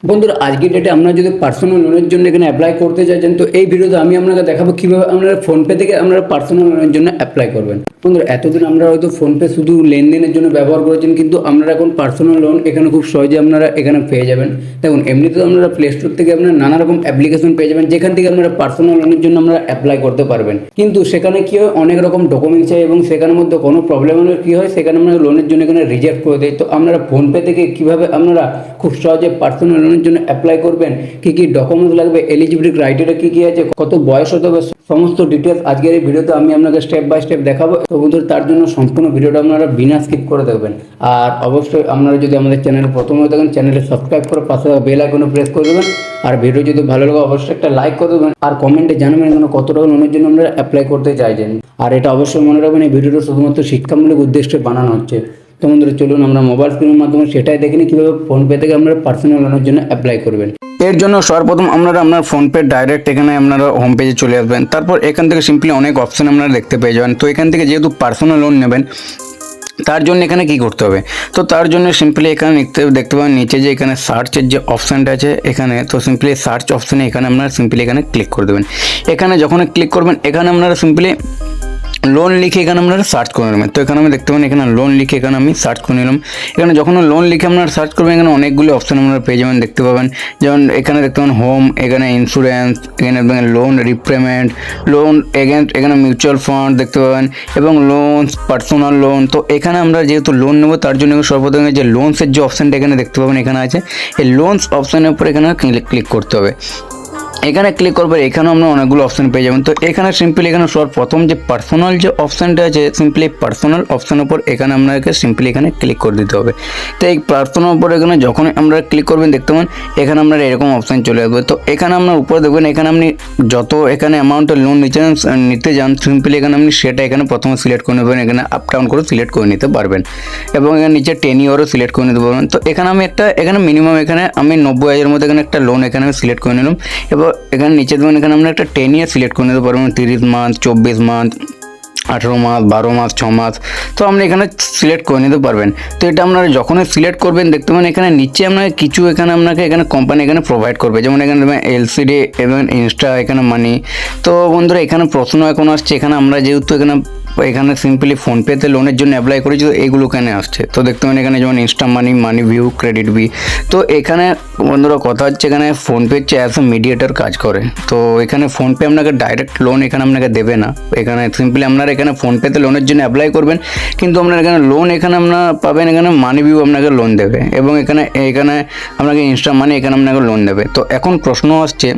বন্ধুরা আজকের ডেটে আমরা যদি পার্সোনাল লোনের জন্য এখানে অ্যাপ্লাই করতে চাইছেন তো এই ভিডিওতে আমি আপনাকে দেখাবো কিভাবে আপনারা ফোনপে থেকে আপনারা পার্সোনাল লোনের জন্য অ্যাপ্লাই করবেন। বন্ধুরা এতদিন আমরা হয়তো ফোনপে শুধু লেনদেনের জন্য ব্যবহার করেছেন, কিন্তু আপনারা এখন পার্সোনাল লোন এখানে খুব সহজে আপনারা এখানে পেয়ে যাবেন। দেখুন এমনিতেও আপনারা প্লে স্টোর থেকে আপনারা নানা রকম অ্যাপ্লিকেশন পেয়ে যাবেন যেখান থেকে আপনারা পার্সোনাল লোনের জন্য আপনারা অ্যাপ্লাই করতে পারবেন। কিন্তু সেখানে কি হয়, অনেক রকম ডকুমেন্টস চাই এবং সেখানের মধ্যে কোনো প্রবলেম হলে কী হয়, সেখানে আপনারা লোনের জন্য এখানে রিজেক্ট করে দেয়। তো আপনারা ফোনপে থেকে কীভাবে আপনারা খুব সহজে পার্সোনাল লোনের জন্য অ্যাপ্লাই করবেন, কী কী ডকুমেন্টস লাগবে, এলিজিবিলিটি ক্রাইটেরিয়া কী কী আছে, কত বয়স হতে হবে, সমস্ত ডিটেলস আজকের এই ভিডিওতে আমি আপনাকে স্টেপ বাই স্টেপ দেখাবো। তো বন্ধুরা তার জন্য সম্পূর্ণ ভিডিওটা আপনারা বিনা স্কিপ করে দেখবেন। আর অবশ্যই আপনারা যদি আমাদের চ্যানেলে প্রথম হয়ে থাকেন চ্যানেলে সাবস্ক্রাইব করে পাশে বেল আইকনে প্রেস করে দেবেন। আর ভিডিও যদি ভালো লাগে অবশ্যই একটা লাইক করে দেবেন আর কমেন্টে জানাবেন এখানে কত টাকা লোনের জন্য আপনারা অ্যাপ্লাই করতে চাইছেন। আর এটা অবশ্যই মনে রাখবেন এই ভিডিওটা শুধুমাত্র শিক্ষামূলক উদ্দেশ্যে বানানো হচ্ছে। তো বন্ধুরা চলুন আমরা মোবাইল স্ক্রিনের মাধ্যমে সেটাই দেখিনি কীভাবে ফোনপে থেকে আপনারা পার্সোনাল লোনের জন্য অ্যাপ্লাই করবেন। এর জন্য সর্বপ্রথম আপনারা আপনার ফোনপে ডাইরেক্ট এখানে আপনারা হোম পেজে চলে আসবেন। তারপর এখান থেকে সিম্পলি অনেক অপশন আপনারা দেখতে পেয়ে যাবেন। তো এখান থেকে যেহেতু পার্সোনাল লোন নেবেন তার জন্য এখানে কি করতে হবে, তো তার জন্য সিম্পলি এখানে দেখতে পাবেন নিচে যে এখানে সার্চের যে অপশানটা আছে এখানে, তো সিম্পলি সার্চ অপশানে এখানে আপনারা সিম্পলি এখানে ক্লিক করে দেবেন। এখানে যখন ক্লিক করবেন এখানে আপনারা সিম্পলি লোন লিখে এখানে আপনারা সার্চ করে নেবেন। তো এখানে আমি দেখতে পাবেন এখানে লোন লিখে এখানে আমি সার্চ করে নিলাম। এখানে যখন লোন লিখে আপনারা সার্চ করবেন এখানে অনেকগুলো অপশান আপনারা পেয়ে যাবেন, দেখতে পাবেন। যেমন এখানে দেখতে পাবেন হোম, এখানে ইন্স্যুরেন্স, এখানে লোন রিপেমেন্ট, লোন এগেন্স্ট, এখানে মিউচুয়াল ফান্ড দেখতে পাবেন এবং লোনস, পার্সোনাল লোন। তো এখানে আমরা যেহেতু লোন নেব তার জন্য সর্বপ্রথম যে লোনসের যে অপশানটা এখানে দেখতে পাবেন এখানে আছে, এই লোনস অপশানের উপর এখানে ক্লিক করতে হবে। এখানে ক্লিক করবে এখানেও আমরা অনেকগুলো অপশান পেয়ে যাবেন। তো এখানে সিম্পলি এখানে প্রথম যে পার্সোনাল যে অপশানটা আছে সিম্পলি পার্সোনাল অপশানের উপর এখানে আপনাকে সিম্পলি এখানে ক্লিক করে দিতে হবে। তো এই পার্সোনাল উপর এখানে যখন আমরা ক্লিক করবেন দেখতে পাবেন এখানে আপনার এরকম অপশান চলে আসবে। তো এখানে আপনার উপরে দেখবেন এখানে আপনি যত এখানে অ্যামাউন্টের লোন নিতে যান সিম্পলি এখানে আপনি সেটা এখানে প্রথমে সিলেক্ট করে নেবেন, এখানে আপ ডাউন করে সিলেক্ট করে নিতে পারবেন এবং এখানে নিচে 10 ইয়ারও সিলেক্ট করে নিতে পারবেন। তো এখানে আমি এখানে মিনিমাম এখানে আমি 90,000 মধ্যে এখানে একটা লোন এখানে সিলেক্ট করে নিলাম। এবার এখানে নিচে দেবেন এখানে আমরা একটা 10 ইয়ার সিলেক্ট করে নিতে পারবেন, 30 মান্থ, 24 মান্থ, 18 মাস, 12 মাস, 6 মাস। তো আপনি এখানে সিলেক্ট করে নিতে পারবেন। তো এটা আপনারা যখনই সিলেক্ট করবেন দেখতে পাবেন এখানে নিচে আপনাকে কিছু এখানে কোম্পানি এখানে প্রোভাইড করবে, যেমন এখানে দেবেন এলসিডি এবং ইনস্টা, এখানে মানি। তো বন্ধুরা এখানে প্রশ্ন এখন আসছে, এখানে আমরা যেহেতু এখানে সিম্পলি ফোনপেতে লোনের জন্য অ্যাপ্লাই করেছি তো এইগুলো এখানে আসছে। তো দেখতে পাবেন এখানে যেমন ইনস্টা মানি, মানি ভিউ, ক্রেডিট বি। তো এখানে বন্ধুরা কথা হচ্ছে এখানে ফোনপে হচ্ছে অ্যাজ এ মিডিয়েটর কাজ করে। তো এখানে ফোনপে আপনাকে ডাইরেক্ট লোন এখানে আপনাকে দেবে না। এখানে সিম্পলি আপনারা এখানে ফোনপেতে লোনের জন্য অ্যাপ্লাই করবেন, কিন্তু আপনার এখানে লোন এখানে আপনারা পাবেন এখানে মানি ভিউ আপনাকে লোন দেবে এবং এখানে আপনাকে ইনস্টা মানি এখানে আপনাকে লোন দেবে। তো এখন প্রশ্ন আসছে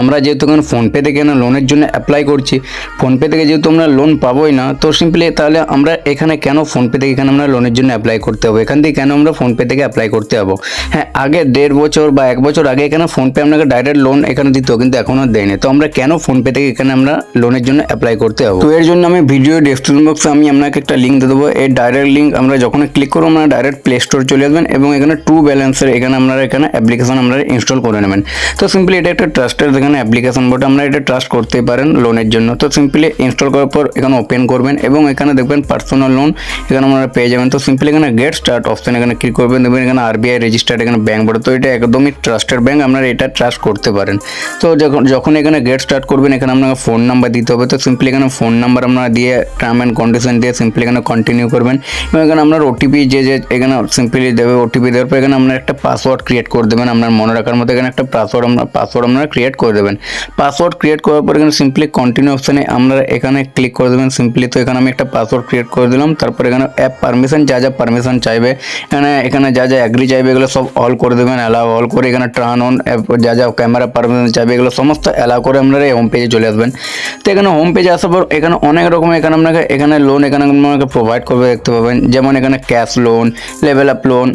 আমরা যেহেতু এখানে ফোনপে থেকে লোনের জন্য অ্যাপ্লাই করছি, ফোনপে থেকে যেহেতু আমরা লোন পাবোই না, তো সিম্পলি তাহলে আমরা এখানে কেন ফোনপে থেকে এখানে আমরা লোনের জন্য অ্যাপ্লাই করতে হবে, এখান থেকে কেন আমরা ফোনপে থেকে অ্যাপ্লাই করতে যাবো? হ্যাঁ, আগে 1.5 বছর বা 1 বছর আগে এখানে ফোনপে আপনাকে ডাইরেক্ট লোন এখানে দিত, কিন্তু এখনও দেয়নি। তো আমরা কেন ফোনপে থেকে এখানে আমরা লোনের জন্য অ্যাপ্লাই করতে যাবো? তো এর জন্য আমি ভিডিও ডেসক্রিপশন বক্সে আমি আপনাকে একটা লিঙ্ক দিয়ে দেবো। এই ডাইরেক্ট লিঙ্ক আমরা যখন ক্লিক করবো আমরা ডাইরেক্ট প্লে স্টোর চলে আসবেন এবং এখানে ট্রু ব্যালেন্সের এখানে আপনারা এখানে অ্যাপ্লিকেশন আপনারা ইনস্টল করে নেবেন। তো সিম্পলি এটা একটা ট্রাস্টেড এখানে অ্যাপ্লিকেশন বটে, আমরা এটা ট্রাস্ট করতে পারেন লোনের জন্য। তো সিম্পলি ইনস্টল করার পর এখানে ওপেন করবেন এবং এখানে দেখবেন পার্সোনাল লোন এখানে আপনারা পেয়ে যাবেন। তো সিম্পলি এখানে গেট স্টার্ট অপশন এখানে ক্লিক করবেন, দেখবেন এখানে আরবিআই রেজিস্টার্ড এখানে ব্যাঙ্ক বটে। তো এটা একদমই ট্রাস্টেড ব্যাঙ্ক, আপনারা এটা ট্রাস্ট করতে পারেন। তো যখন এখানে গেট স্টার্ট করবেন এখানে আপনাকে ফোন নাম্বার দিতে হবে। তো সিম্পলি এখানে ফোন নাম্বার আপনারা দিয়ে টার্ম অ্যান্ড কন্ডিশন দিয়ে সিম্পলি এখানে কন্টিনিউ করবেন এবং এখানে আপনার ওটিপি যে এখানে সিম্পলি দেবে, ওটিপি দেওয়ার পর এখানে আপনার একটা পাসওয়ার্ড ক্রিয়েট করে দেবেন আপনার মনে রাখার মতো। এখানে একটা পাসওয়ার্ড আপনারা ক্রিয়েট করে দেবেন। পাসওয়ার্ড ক্রিয়েট করার পর এখানে সিম্পলি কন্টিনিউ অপশানে আমরা এখানে ক্লিক করে দেবেন সিম্পলি। তো এখানে আমি একটা পাসওয়ার্ড ক্রিয়েট করে দিলাম। তারপর এখানে অ্যাপ পারমিশন যা পারমিশন চাইবে এখানে যা অ্যাগ্রি চাইবে এগুলো সব অল করে দেবেন, অ্যালাউ অল করে এখানে টার্ন অন যা ক্যামেরা পারমিশন চাইবে এগুলো সমস্ত অ্যালাউ করে আপনারা এই হোম পেজে চলে আসবেন। তো এখানে হোম পেজে আসার পর এখানে অনেক রকম আপনাকে এখানে লোন আপনাকে প্রোভাইড করবে দেখতে পাবেন, যেমন এখানে cash loan, level up loan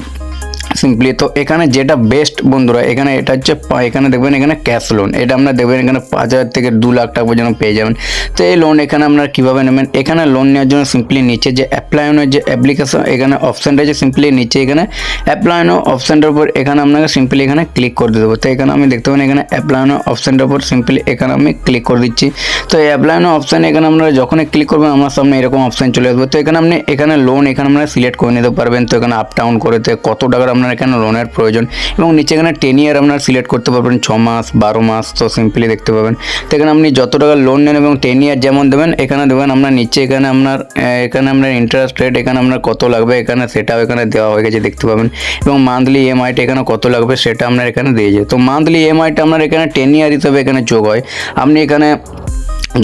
simply. তো এখানে যেটা বেস্ট বন্ধুরা এখানে এটা হচ্ছে এখানে দেখবেন এখানে ক্যাশ লোন, এটা আপনারা দেখবেন এখানে 5,000 থেকে 2 লাখ টাকা পর্যন্ত পেয়ে যাবেন। তো এই লোন এখানে আপনারা কীভাবে নেবেন, এখানে লোন নেওয়ার জন্য সিম্পলি নিচে যে অ্যাপ্লাই অনের যে অ্যাপ্লিকেশন এখানে অপশান রয়েছে সিম্পলি নিচে এখানে অ্যাপ্লাই অন অপশানটার উপর এখানে আপনাকে সিম্পলি এখানে ক্লিক করে দেবো। তো এখানে আমি দেখতে পাবেন এখানে অ্যাপ্লাই অন অপশানটার উপর সিম্পলি এখানে আমি ক্লিক করে দিচ্ছি। তো এই অ্যাপ্লাই অন অপশান এখানে আপনারা যখনই ক্লিক করবেন আমার সামনে এরকম অপশান চলে আসবে। তো এখানে লোন এখানে আপনারা সিলেক্ট করে নিতে পারবেন। তো এখানে আপ ডাউন করে কত টাকার আপনার এখানে লোনের প্রয়োজন, এবং নিচে এখানে 10 ইয়ার আপনার সিলেক্ট করতে পারবেন, 6 মাস 12 মাস। তো সিম্পলি দেখতে পাবেন, তো এখানে আপনি যত টাকা লোন নেন এবং 10 ইয়ার যেমন দেবেন এখানে দেবেন আপনার নিচে এখানে আপনার ইন্টারেস্ট রেট এখানে আপনার কত লাগবে এখানে সেটাও এখানে দেওয়া হয়ে গেছে দেখতে পাবেন, এবং মান্থলি ইএমআইটা এখানে কত লাগবে সেটা আপনার এখানে দিয়েছে। তো মান্থলি ইএমআইটা আপনার এখানে 10 ইয়ার হিসাবে এখানে যোগ হয়। আপনি এখানে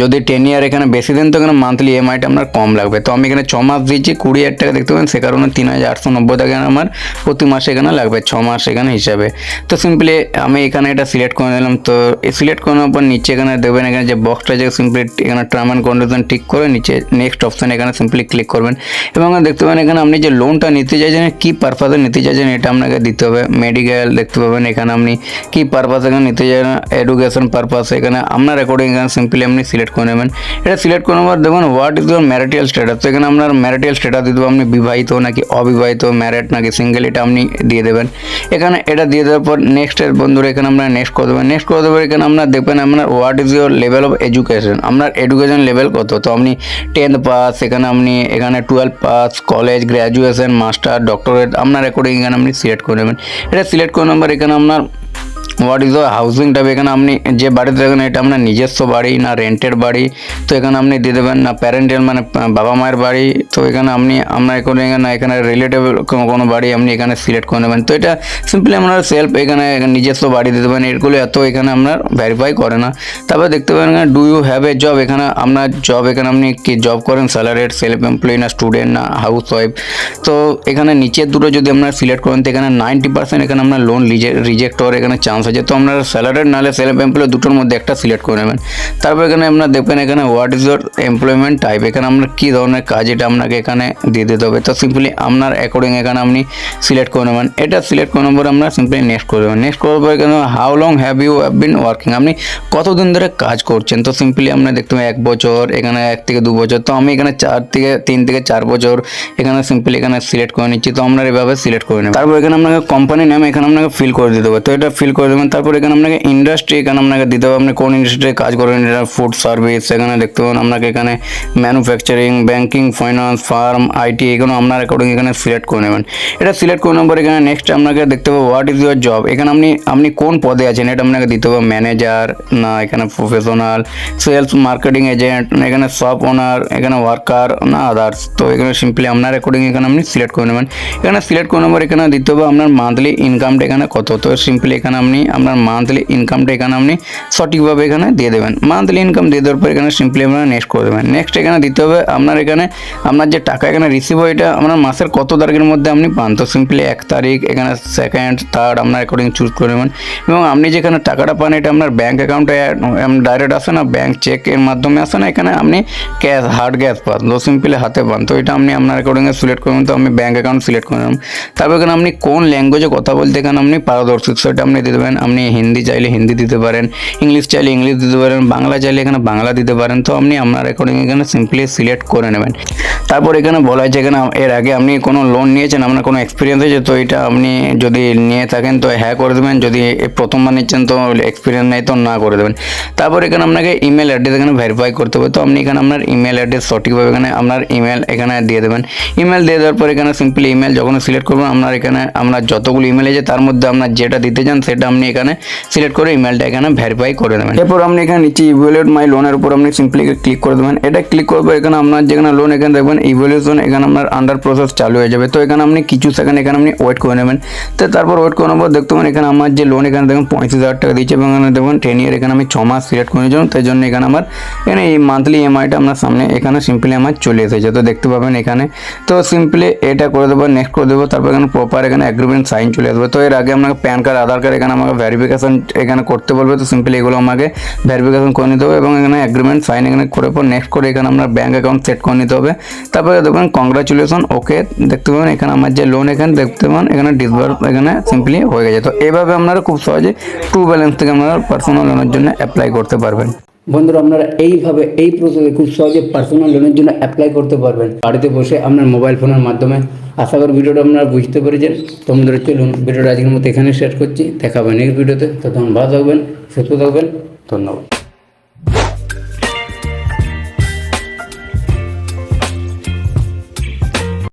যদি 10 ইয়ার এখানে বেশি দেন তো এখানে মান্থলি ইএমআইটা আপনার কম লাগবে। তো আমি এখানে 6 মাস দিয়েছি 20,000 টাকা দেখতে পাবেন, সে কারণে 3,890 টাকা আমার প্রতি মাসে এখানে লাগবে 6 মাস এখানে হিসাবে। তো সিম্পলি আমি এখানে এটা সিলেক্ট করে নিলাম। তো সিলেক্ট করে নেওয়ার পর নিচে এখানে দেবেন এখানে যে বক্সটা আছে সিম্পলি এখানে টার্ম অ্যান্ড কন্ডিশন ঠিক করে নিচে নেক্সট অপশান এখানে সিম্পলি ক্লিক করবেন, এবং দেখতে পাবেন এখানে আপনি যে লোনটা নিতে চাইছেন কী পারপাসে নিতে চাইছেন এটা আপনাকে দিতে হবে। মেডিকেল দেখতে পাবেন এখানে আপনি কী পারপাসে এখানে নিতে চাইছেন, এডুকেশন পারপাস এখানে আপনার অ্যাকর্ডিং এখানে সিম্পলি আপনি সিলেক্ট করে নেবেন। এটা সিলেক্ট করে নেওয়ার দেখুন what is your marital status. তো এখানে আপনার ম্যারিটাল স্ট্যাটাস দিয়ে দেবো, আপনি বিবাহিত নাকি অবিবাহিত, ম্যারিড নাকি সিঙ্গেল, এটা আপনি দিয়ে দেবেন। এখানে এটা দিয়ে দেওয়ার পর নেক্সটের বন্ধুরা এখানে আপনার নেক্সট করে দেবেন। নেক্সট করে দেবেন এখানে আপনার দেখবেন আপনার what is your level of education, আপনার এডুকেশন লেভেল কত। তো আপনি 10th পাস, এখানে 12 pass, college, graduation, master, doctorate আপনার অ্যাকর্ডিং এখানে আপনি সিলেক্ট করে নেবেন। এটা সিলেক্ট করে নেবার এখানে আপনার হোয়াট ইজ হাউসিং টাইপ, এখানে আপনি যে বাড়িতে থাকেন এটা আপনার নিজস্ব বাড়ি না রেন্টের বাড়ি, তো এখানে আপনি দিয়ে দেবেন না প্যারেন্টাল মানে বাবা মায়ের বাড়ি। তো এখানে আপনার এখানে রিলেটেবল কোনো বাড়ি আপনি এখানে সিলেক্ট করে নেবেন। তো এটা সিম্পলি আপনার সেলফ এখানে নিজস্ব বাড়ি দিয়ে দেবেন, এগুলো এত এখানে আপনার ভেরিফাই করে না। তারপর দেখতে পাবেন এখানে do you have a job, এখানে আপনার জব এখানে আপনি কি জব করেন, স্যালারিড, সেলফ এমপ্লয়ি না স্টুডেন্ট না হাউস ওয়াইফ। তো এখানে নিচের দুটো যদি আপনার সিলেক্ট করেন তো এখানে 90% এখানে আপনার লোন রিজেক্ট হওয়ার এখানে চান্স আছে। তো আপনার স্যালারিড নাহলে সেলফ এমপ্লয় দুটোর মধ্যে একটা সিলেক্ট করে নেবেন। তারপর এখানে আপনার দেখবেন এখানে what is your employment type, এখানে আপনার কী ধরনের কাজ এটা আপনাকে এখানে দিয়ে দিতে হবে। তো সিম্পলি আপনার অ্যাকর্ডিং এখানে আপনি সিলেক্ট করে নেবেন। এটা সিলেক্ট করে নেবার আমরা সিম্পলি নেক্সট করে দেবেন। নেক্সট করার পর এখানে how long have you been working, আপনি কতদিন ধরে কাজ করছেন। তো সিম্পলি আপনার দেখতে পাবেন 1 বছর, এখানে 1 থেকে 2 বছর। তো আমি এখানে 3 থেকে 4 বছর এখানে সিম্পলি এখানে সিলেক্ট করে নিচ্ছি। তো আপনার এভাবে সিলেক্ট করে নেবেন। তারপর এখানে আপনাকে কোম্পানি নেম এখানে আপনাকে ফিল করে দিতে হবে। তো এটা ফিল করে দেবেন। তারপর এখানে আপনাকে ইন্ডাস্ট্রি এখানে আপনাকে দিতে হবে, আপনি কোন ইন্ডাস্ট্রিতে কাজ করেন, এটা ফুড সার্ভিস এখানে দেখতে পাবেন আপনাকে এখানে manufacturing, banking, finance, farm, IT এগুলো আপনার অ্যাকর্ডিং এখানে সিলেক্ট করে নেবেন। এটা সিলেক্ট করে নেওয়ার পর এখানে নেক্সট আপনাকে দেখতে হবে হোয়াট ইজ ইউর জব, এখানে আপনি কোন পদে আছেন এটা আপনাকে দিতে হবে, ম্যানেজার না এখানে প্রফেশনাল, সেলস, মার্কেটিং এজেন্ট, এখানে শপ ওনার, এখানে ওয়ার্কার না আদার্স। তো এখানে সিম্পলি আপনার অ্যাকর্ডিং এখানে আপনি সিলেক্ট করে নেবেন। এখানে সিলেক্ট করে নেবার এখানে দিতে হবে আপনার মান্থলি ইনকামটা এখানে কত। তো সিম্পলি এখানে আপনি আপনার মান্থলি ইনকামটা এখানে আপনি সঠিকভাবে এখানে দিয়ে দেবেন। মান্থলি ইনকাম দিয়ে দেওয়ার পর এখানে সিম্পলি আপনারা নেক্সট করে দেবেন। নেক্সট এখানে দিতে হবে আপনার যে টাকা এখানে রিসিভ হয় এটা আপনার মাসের কত তারিখের মধ্যে আপনি পান। তো সিম্পলি 1 তারিখ, এখানে 2nd, 3rd আপনার অ্যাকর্ডিং চুজ করে নেবেন। এবং আপনি যেখানে টাকাটা পান এটা আপনার ব্যাঙ্ক অ্যাকাউন্টে ডাইরেক্ট আসে না, ব্যাঙ্ক চেকের মাধ্যমে আসে না, এখানে আপনি ক্যাশ হার্ড ক্যাশ পান। তো সিম্পলি হাতে পান। তো এটা আপনি আপনার অ্যাকর্ডিংয়ে সিলেক্ট করবেন। তো আমি ব্যাঙ্ক অ্যাকাউন্ট সিলেক্ট করে নেবেন। তারপর এখানে আপনি কোন ল্যাঙ্গুয়েজে কথা বলতে এখানে আপনি পারদর্শী সেটা আপনি দিতে পারেন। আপনি হিন্দি চাইলে হিন্দি দিতে পারেন, ইংলিশ চাইলে ইংলিশ দিতে পারেন, বাংলা চাইলে এখানে বাংলা দিতে পারেন। তো আপনি আপনার অ্যাকর্ডিং এখানে সিম্পলি সিলেক্ট করে নেবেন। তারপর এখানে বলা হয়েছে এখানে এর আগে আপনি কোনো লোন নিয়েছেন, আপনার কোনো এক্সপিরিয়েন্স হয়েছে, তো এটা আপনি যদি নিয়ে থাকেন তো হ্যাঁ করে দেবেন, যদি প্রথমবার নিচ্ছেন তো এক্সপিরিয়েন্স নেই তো না করে দেবেন। তারপর এখানে আপনাকে ইমেল অ্যাড্রেস এখানে ভেরিফাই করতে হবে। তো আপনি এখানে আপনার ইমেল অ্যাড্রেস সঠিকভাবে এখানে আপনার ইমেল এখানে দিয়ে দেবেন। ইমেল দিয়ে দেওয়ার পর এখানে সিম্পলি ইমেল যখন সিলেক্ট করবেন আপনার যতগুলো ইমেল আছে তার মধ্যে আপনার যেটা দিতে চান সেটা আপনি এখানে সিলেক্ট করে ইমেলটা এখানে ভেরিফাই করে দেবেন। এরপর আপনি এখানে নিচে ইভ্যালুয়েট মাই লোনের উপর আপনি সিম্পলি ক্লিক করে দেবেন। এটা ক্লিক করবে এখানে আপনার যেখানে লোন এখানে দেখবেন ইভ্যালুয়েশন এখানে আপনার আন্ডার প্রসেস চালু হয়ে যাবে। তো এখানে আপনি কিছু সেকেন্ড এখানে আপনি ওয়েট করে নেবেন। তো তারপর ওয়েট করার পর দেখতে পাবেন এখানে আমার যে লোন এখানে দেখুন 35,000 টাকা দিচ্ছে, এবং এখানে দেখুন 10 ইয়ার এখানে আমি 6 মাস সিলেক্ট করে নিয়েছিলাম। তাই জন্য এখানে এখানে এই মান্থলি ইএমআইটা আপনার সামনে এখানে সিম্পলি আমার চলে এসেছে। তো দেখতে পাবেন এখানে। তো সিম্পলি এটা করে দেবো, নেক্সট করে দেবো। তারপর এখানে প্রপার এখানে এগ্রিমেন্ট সাইন চলে আসবে। তো এর আগে আপনাকে প্যান কার্ড, আধার কার্ড এখানে আমাকে ভেরিফিকেশন এখানে করতে বলবে। তো সিম্পলি এগুলো আমাকে ভেরিফিকেশন করে নিতে হবে, এবং এখানে এগ্রিমেন্ট সাইন এখানে করে পর নেক্সট করে এখানে আপনার ব্যাঙ্ক অ্যাকাউন্ট সেট করে নিতে হবে। তারপরে দেখবেন কংগ্রাচুলেশন, ওকে দেখতে পাবেন এখানে আমার যে লোন এখানে দেখতে পাবেন এখানে ডিসবার্স এখানে সিম্পলি হয়ে গেছে। তো এইভাবে আপনারা খুব সহজে ট্রু ব্যালেন্স থেকে আপনারা পার্সোনাল লোনের জন্য অ্যাপ্লাই করতে পারবেন। বন্ধুরা আপনারা এইভাবে এই প্রসেসে খুব সহজে পার্সোনাল লোনের জন্য অ্যাপ্লাই করতে পারবেন বাড়িতে বসে আপনার মোবাইল ফোনের মাধ্যমে। আশা করি ভিডিওটা আপনারা বুঝতে পেরেছেন। তো বন্ধুরা চলুন ভিডিওটা আজকের মতো এখানে শেয়ার করছি। দেখা হবে নেক্সট ভিডিওতে। তখন ভালো থাকবেন, সুস্থ থাকবেন। ধন্যবাদ।